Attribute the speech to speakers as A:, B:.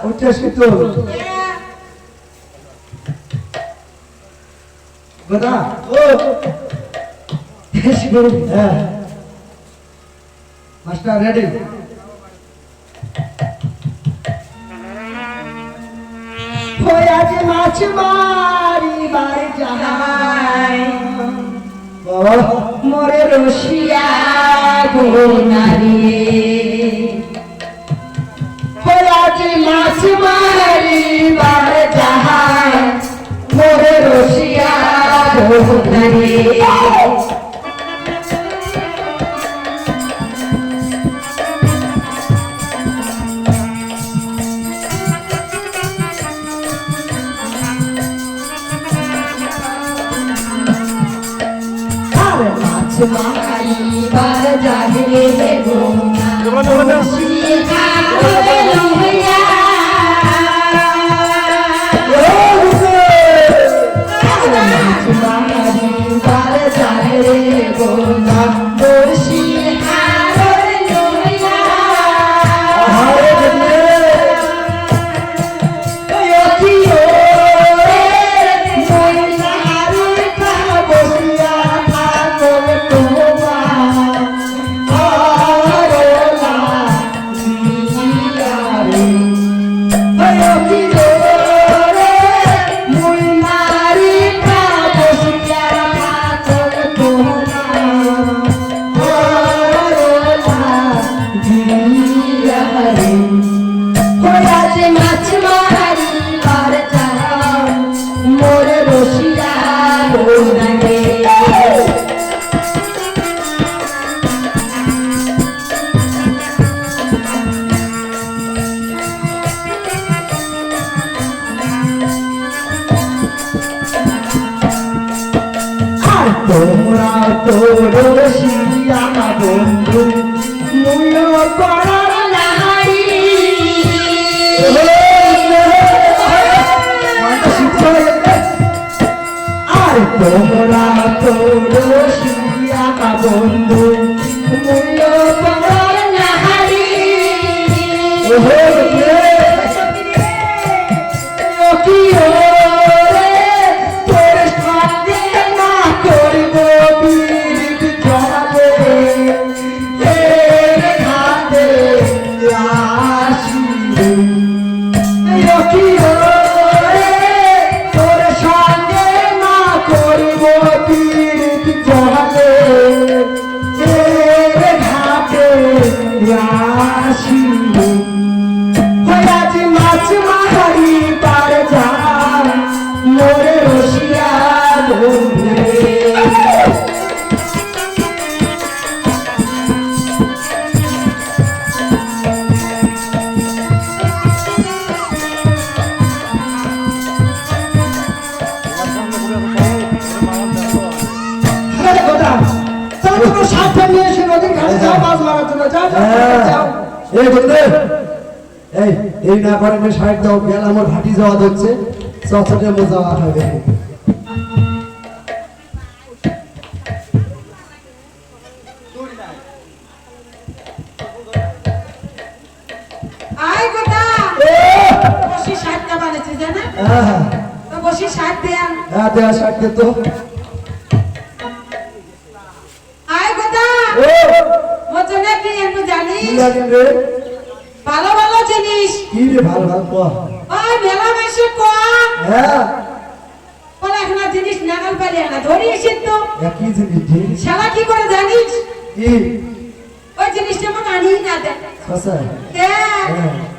A: ওটা শীতল বড়া ও শীতল হ্যাঁ মাস্টার রেডি ওই আজ মাছ মারি বাড়ি যাই বাবা মোরে রসিয়া গো নারী ওই আজ মাছ মারি বাড়ি যাই মোরে রসিয়া গো নারী मारी बार जागे गो सीधा लोहिया मारी बार जागे गो सीधा लोहिया তোমরা তো রসিয়া বন্ধু মূল্য করার নাই আর তোমরা তো রসিয়া বন্ধু মূল্য করার নাই এই না পারে সাইড দাও গেল আমার ভাটি যাওয়া হচ্ছে চচটে মজাওয়া হবে
B: আই গোটা বসি সাইডটা বানাইছে জানা
A: হ্যাঁ
B: তো বসি সাইড দেন
A: হ্যাঁ দেয়া সাইড দে তো
B: আই গোটা ও মজনা কি একটু জানিস
A: কি জানি রে
B: ভালো ভালো জিনিস
A: কি রে ভালো ভালো কো
B: ওই মেলা মাসে কো
A: হ্যাঁ
B: বলে এখন জিনিস নাগাল পালি না ধরি এসে তো
A: কি জিনিস
B: শালা কি করে জানিস
A: কি
B: ওই জিনিসটা মন আনি না দে
A: আচ্ছা
B: হ্যাঁ